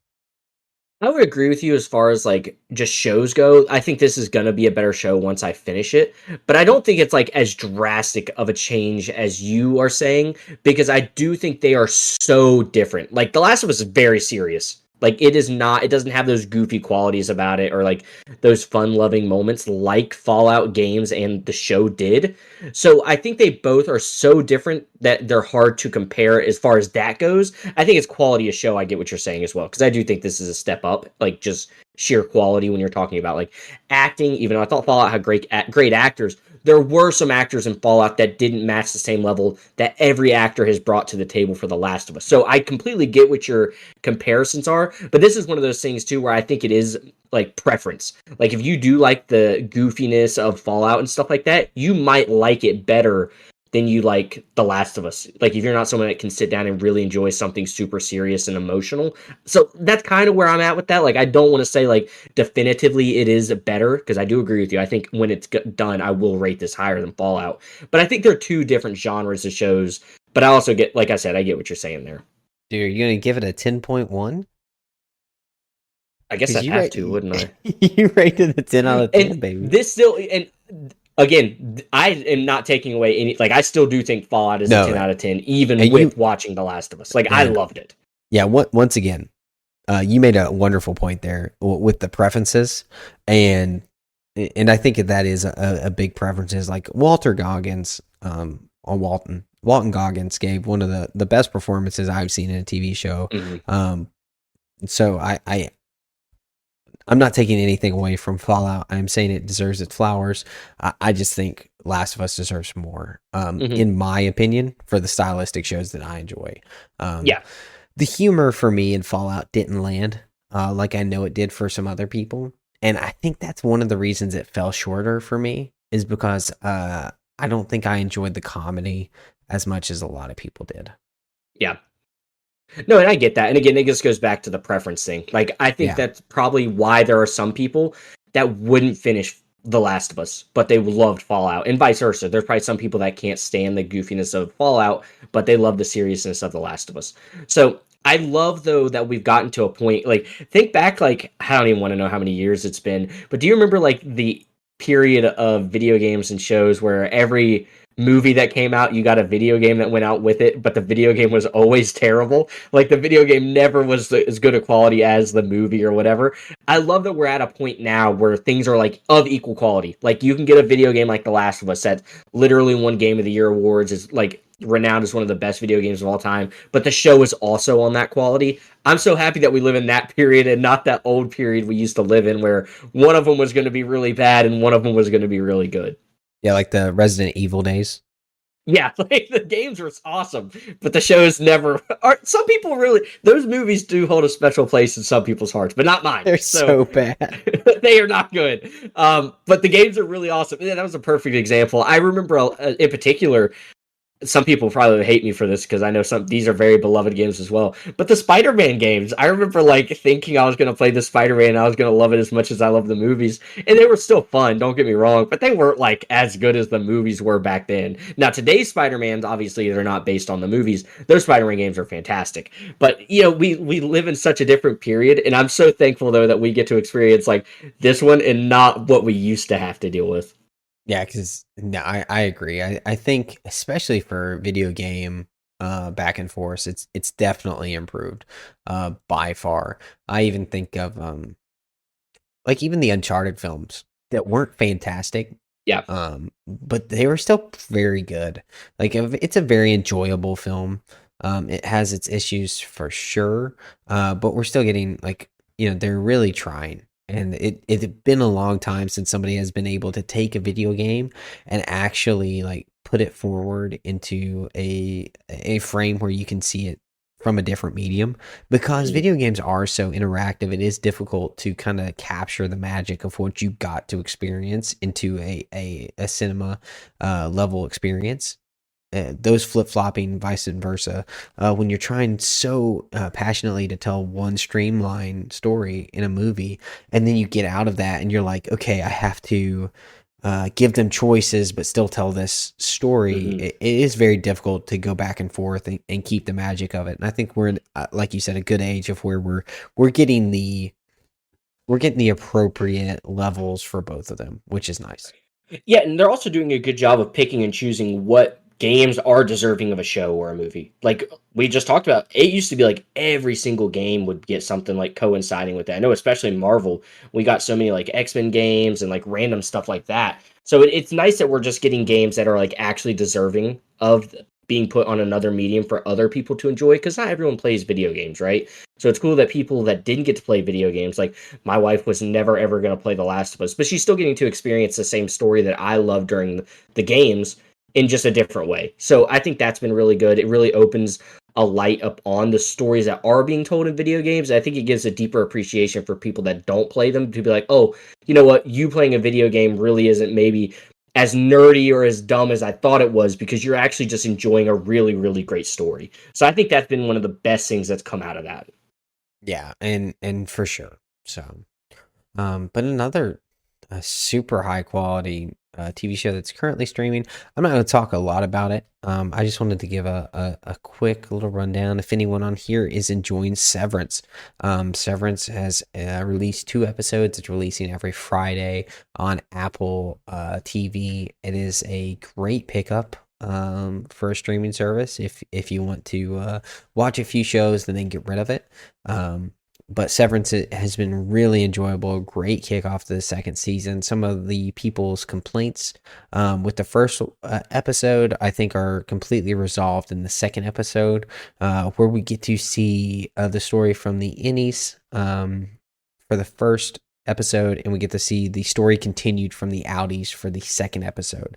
I would agree with you as far as like just shows go. I think this is gonna be a better show once I finish it, but I don't think it's like as drastic of a change as you are saying because I do think they are so different. Like The Last of Us is very serious. Like it is not, it doesn't have those goofy qualities about it or like those fun-loving moments like Fallout games and the show did. So I think they both are so different that they're hard to compare as far as that goes. I think it's quality of show. I get what you're saying as well because I do think this is a step up, like just sheer quality when you're talking about like acting. Even though I thought Fallout had great actors, there were some actors in Fallout that didn't match the same level that every actor has brought to the table for The Last of Us. So I completely get what your comparisons are, but this is one of those things too where I think it is like preference. Like if you do like the goofiness of Fallout and stuff like that, you might like it better than you like The Last of Us. Like if you're not someone that can sit down and really enjoy something super serious and emotional. So that's kind of where I'm at with that. Like I don't want to say like definitively it is better because I do agree with you. I think when it's done, I will rate this higher than Fallout. But I think they're two different genres of shows. But I also get, like I said, I get what you're saying there. Dude, are you gonna give it a 10.1? I guess Because I'd have to, wouldn't I? you rated a 10 out of 10, And baby. this still, and again, I am not taking away any. Like, I still do think Fallout is a 10 No, out of 10, even and with watching The Last of Us. Like, I man, loved it. yeah. Once again, you made a wonderful point there with the preferences, and I think that is a big preference. Is like Walter Goggins, on Walton Goggins gave one of the best performances I've seen in a TV show. Mm-hmm. So I'm not taking anything away from Fallout. I'm saying it deserves its flowers. I just think Last of Us deserves more, Mm-hmm. in my opinion, for the stylistic shows that I enjoy. Yeah. The humor for me in Fallout didn't land like I know it did for some other people. And I think that's one of the reasons it fell shorter for me is because I don't think I enjoyed the comedy as much as a lot of people did. Yeah. No, and I get that. And again, it just goes back to the preference thing. Like, I think that's probably why there are some people that wouldn't finish The Last of Us, but they loved Fallout, and vice versa. There's probably some people that can't stand the goofiness of Fallout, but they love the seriousness of The Last of Us. So I love, though, that we've gotten to a point, like, think back, like, I don't even want to know how many years it's been, but do you remember, like, the period of video games and shows where every movie that came out, you got a video game that went out with it, but the video game was always terrible. Like the video game never was as good a quality as the movie or whatever. I love that we're at a point now where things are like of equal quality. Like you can get a video game like The Last of Us that literally won Game of the Year awards, is like renowned as one of the best video games of all time, but the show is also on that quality. I'm so happy that we live in that period and not that old period we used to live in where one of them was going to be really bad and one of them was going to be really good. Yeah, like the Resident Evil days. Yeah, like the games were awesome, but the shows never are. Some people really, those movies do hold a special place in some people's hearts, but not mine. They're so bad. They are not good. But the games are really awesome. Yeah, that was a perfect example. I remember in particular, some people probably hate me for this because I know these are very beloved games as well. But the Spider-Man games, I remember like thinking I was going to play the Spider-Man and I was going to love it as much as I love the movies. And they were still fun, don't get me wrong, but they weren't like as good as the movies were back then. Now today's Spider-Mans, obviously they're not based on the movies. Those Spider-Man games are fantastic. But you know, we live in such a different period, and I'm so thankful though that we get to experience like this one and not what we used to have to deal with. Yeah, because no, I agree. I think especially for video game back and forth, it's definitely improved by far. I even think of like even the Uncharted films that weren't fantastic. Yeah. But they were still very good. Like it's a very enjoyable film. It has its issues for sure. But we're still getting like, they're really trying. And it's been a long time since somebody has been able to take a video game and actually like put it forward into a frame where you can see it from a different medium, because video games are so interactive. It is difficult to kind of capture the magic of what you got to experience into a cinema level experience. Those flip-flopping, vice versa, when you're trying so passionately to tell one streamlined story in a movie, and then you get out of that and you're like, okay, I have to give them choices but still tell this story. It is very difficult to go back and forth and keep the magic of it. And I think we're in, like you said, a good age of where we're getting the appropriate levels for both of them, which is nice. Yeah, and they're also doing a good job of picking and choosing what games are deserving of a show or a movie. Like we just talked about, it used to be like every single game would get something like coinciding with that. I know, especially Marvel, we got so many like X-Men games and like random stuff like that. So it's nice that we're just getting games that are like actually deserving of being put on another medium for other people to enjoy, because not everyone plays video games, right? So it's cool that people that didn't get to play video games, like my wife was never ever going to play The Last of Us, but she's still getting to experience the same story that I love during the games in just a different way. So I think that's been really good. It really opens a light up on the stories that are being told in video games. I think it gives a deeper appreciation for people that don't play them to be like, oh, you know what? You playing a video game really isn't maybe as nerdy or as dumb as I thought it was, because you're actually just enjoying a really, really great story. So I think that's been one of the best things that's come out of that. Yeah, and for sure. So, but another super high quality TV show that's currently streaming. I'm not going to talk a lot about it. I just wanted to give a quick little rundown. If anyone on here is enjoying Severance, Severance has released 2 episodes. It's releasing every Friday on Apple TV. It is a great pickup for a streaming service if you want to watch a few shows and then get rid of it. But Severance has been really enjoyable. Great kickoff to the second season. Some of the people's complaints with the first episode, I think, are completely resolved in the second episode, where we get to see the story from the innies for the first episode, and we get to see the story continued from the outies for the second episode.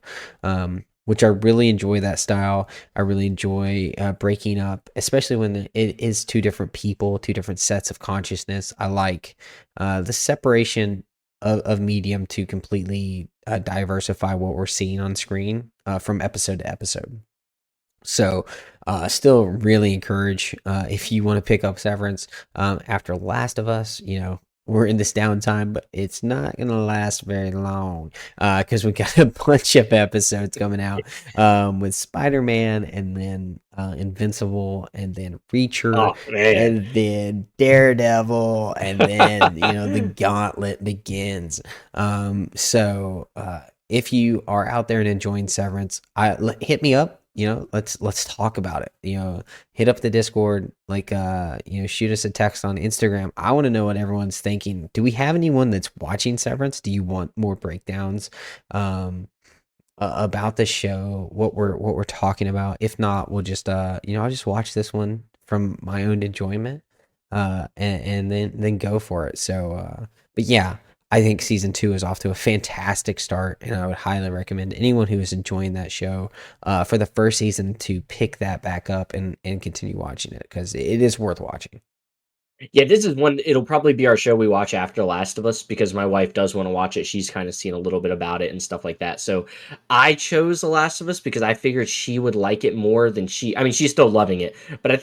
Which I really enjoy that style. I really enjoy breaking up, especially when it is 2 different people, 2 different sets of consciousness. I like the separation of medium to completely diversify what we're seeing on screen from episode to episode. So, still really encourage if you want to pick up Severance after Last of Us. We're in this downtime, but it's not gonna last very long because we got a bunch of episodes coming out with Spiderman, and then Invincible, and then Reacher, Oh man. and then Daredevil, and then the gauntlet begins. So if you are out there and enjoying Severance, hit me up. Let's talk about it. Hit up the Discord, shoot us a text on Instagram. I want to know what everyone's thinking. Do we have anyone that's watching Severance? Do you want more breakdowns about the show, what we're talking about? If not, we'll just I'll just watch this one from my own enjoyment and then go for it. So but yeah, I think season 2 is off to a fantastic start, and I would highly recommend anyone who is enjoying that show for the first season to pick that back up and continue watching it, because it is worth watching. Yeah, this is one, it'll probably be our show we watch after Last of Us, because my wife does want to watch it. She's kind of seen a little bit about it and stuff like that. So I chose The Last of Us because I figured she would like it more than she's still loving it, but I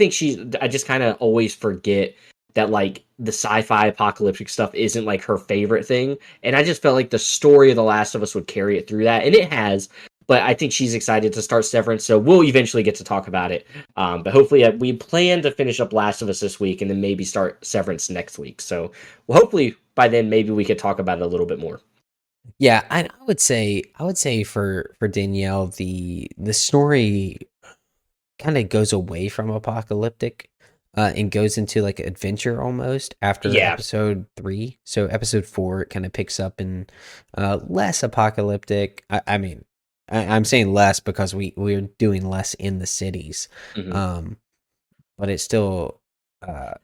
just kind of always forget that like the sci-fi apocalyptic stuff isn't like her favorite thing. And I just felt like the story of The Last of Us would carry it through that. And it has, but I think she's excited to start Severance, so we'll eventually get to talk about it. But hopefully, we plan to finish up Last of Us this week and then maybe start Severance next week. So, well, hopefully by then maybe we could talk about it a little bit more. Yeah, I would say for Danielle, the story kind of goes away from apocalyptic and goes into like adventure almost after Yeah. episode 3. So episode 4 it kind of picks up in less apocalyptic. I'm saying less because we're doing less in the cities. Mm-hmm. But it's still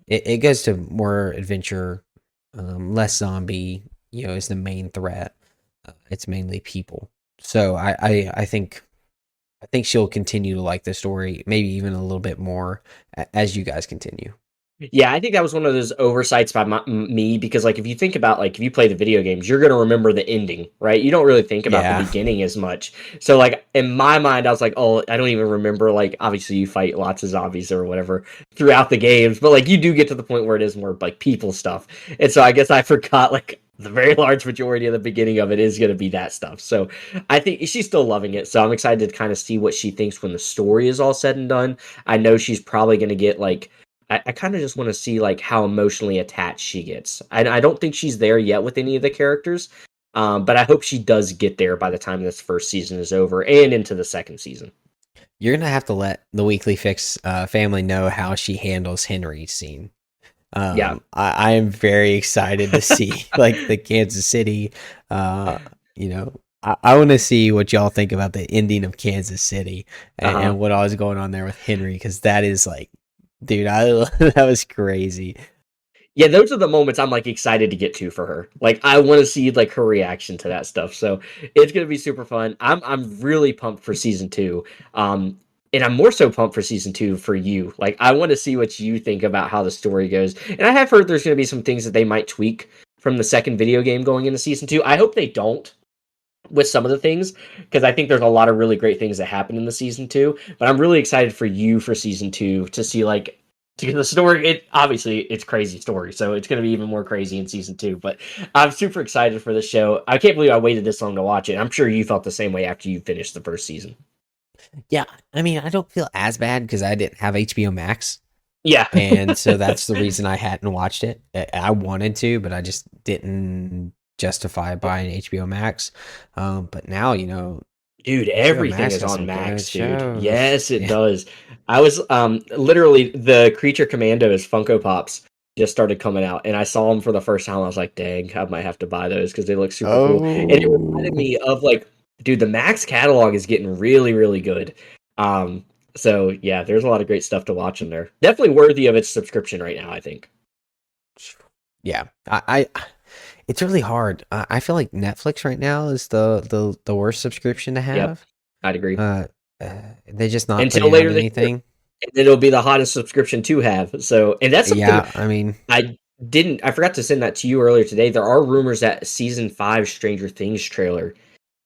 it goes to more adventure, less zombie, is the main threat. It's mainly people. So I think she'll continue to like the story, maybe even a little bit more as you guys continue. Yeah, I think that was one of those oversights by me, because like if you think about like if you play the video games, you're gonna remember the ending, right? You don't really think about the Yeah. beginning as much. So like in my mind, I was like, oh, I don't even remember. Like obviously you fight lots of zombies or whatever throughout the games, but like you do get to the point where it is more like people stuff, and so I guess I forgot like the very large majority of the beginning of it is going to be that stuff. So I think she's still loving it. So I'm excited to kind of see what she thinks when the story is all said and done. I know she's probably going to get like I kind of just want to see like how emotionally attached she gets. I don't think she's there yet with any of the characters, but I hope she does get there by the time this first season is over and into the second season. You're gonna have to let the Weekly Fix family know how she handles Henry's scene. Yeah. I am very excited to see like the Kansas City. Uh, you know, I want to see what y'all think about the ending of Kansas City Uh-huh. and what all is going on there with Henry, because that is like, dude, I that was crazy. Yeah, those are the moments I'm like excited to get to for her. Like I want to see like her reaction to that stuff. So it's gonna be super fun. I'm really pumped for season two. And I'm more so pumped for season two for you. Like I want to see what you think about how the story goes. And I have heard there's gonna be some things that they might tweak from the second video game going into season two. I hope they don't with some of the things because I think there's a lot of really great things that happen in the season two. But I'm really excited for you for season two to see like to get the story. It obviously it's crazy story, so it's going to be even more crazy in season two. But I'm super excited for this show. I can't believe I waited this long to watch it. I'm sure you felt the same way after you finished the first season. Yeah, I mean, I don't feel as bad because I didn't have HBO Max, Yeah. and so that's the reason I hadn't watched it. I wanted to, but I just didn't justify buying HBO Max. But now, Dude, HBO everything Max is has on some good Max, dude. shows. Yes, it Yeah. does. I was literally the Creature Commandos Funko Pops just started coming out, and I saw them for the first time. I was like, dang, I might have to buy those because they look super cool. And it reminded Oh, me of like, dude, the Max catalog is getting really, really good. So yeah, there's a lot of great stuff to watch in there. Definitely worthy of its subscription right now, I think. yeah. It's really hard. I feel like Netflix right now is the worst subscription to Yep, have. I'd agree. Uh, they're just not Until putting out later this year, anything. and it'll be the hottest subscription to have. So, and that's something Yeah, I mean, I forgot to send that to you earlier today. There are rumors that season 5 Stranger Things trailer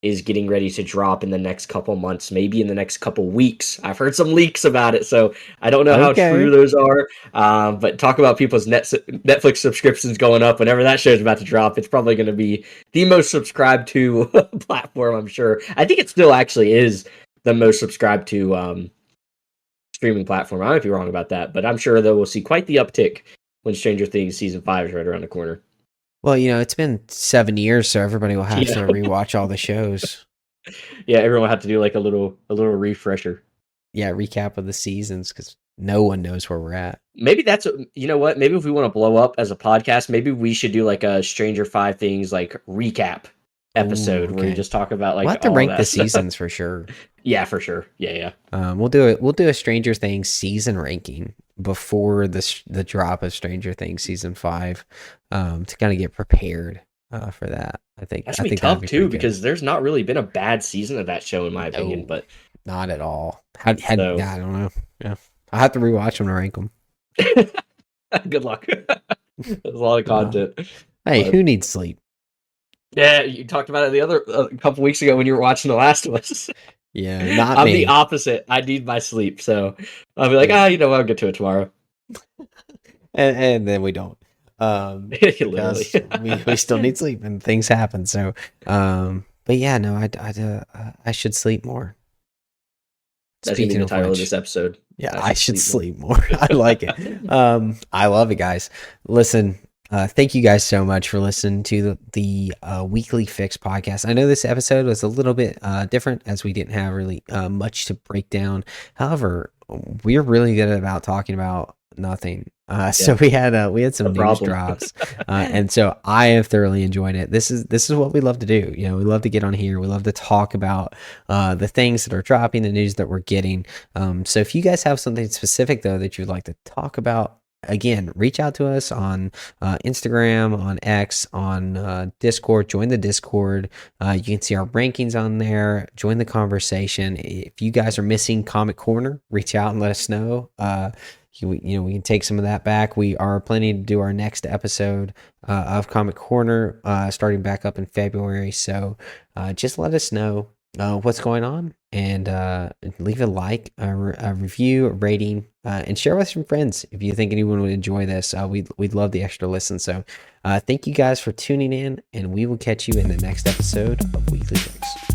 is getting ready to drop in the next couple months, maybe in the next couple weeks. I've heard some leaks about it, so I don't know how true okay. those are. But talk about people's Netflix subscriptions going up. Whenever that show's about to drop, it's probably going to be the most subscribed to platform, I'm sure. I think it still actually is the most subscribed to streaming platform. I might be wrong about that, but I'm sure that we'll see quite the uptick when Stranger Things season 5 is right around the corner. Well, it's been 7 years, so everybody will have to Yeah, rewatch all the shows. yeah. Everyone will have to do like a little refresher. Yeah, recap of the seasons because no one knows where we're at. Maybe that's you know what? Maybe if we want to blow up as a podcast, maybe we should do like a Stranger 5 things like recap Ooh, episode where we okay. just talk about We'll like have to all of rank the that stuff. seasons for sure. Yeah, for sure. Yeah, yeah. We'll do it. We'll do a Stranger Things season ranking before the drop of Stranger Things season 5, to kind of get prepared for that. I think That's I gonna be think that'd tough be pretty too good. because there's not really been a bad season of that show in my opinion. No, But not at all. Had so yeah, I don't know. Yeah, I have to rewatch them to rank them. good luck. There's a lot of content. Hey, But who needs sleep? yeah, you talked about it the other a couple weeks ago when you were watching The Last of Us. Yeah, not I'm the me. opposite. I need my sleep, so I'll be like, Yeah, I'll get to it tomorrow. and then we don't, Literally. because we still need sleep and things happen. So, but yeah, no, I should sleep more. That's gonna be Speaking the of title of this which, episode. yeah, I I should should sleep more. sleep more. I like it. I love it, guys. Listen, thank you guys so much for listening to the Weekly Fix podcast. I know this episode was a little bit different as we didn't have really much to break down. However, we're really good about talking about nothing. So Yeah, we had no some news problem. drops, and so I have thoroughly enjoyed it. This is what we love to do. We love to get on here. We love to talk about the things that are dropping, the news that we're getting. So if you guys have something specific though that you'd like to talk about, again, reach out to us on Instagram, on X, on Discord. Join the Discord. You can see our rankings on there. Join the conversation. If you guys are missing Comic Corner, reach out and let us know. We can take some of that back. We are planning to do our next episode of Comic Corner starting back up in February. So just let us know what's going on, and leave a like, a review, a rating, and share with some friends if you think anyone would enjoy this. We'd love the extra listen. So thank you guys for tuning in, and we will catch you in the next episode of Weekly Fix.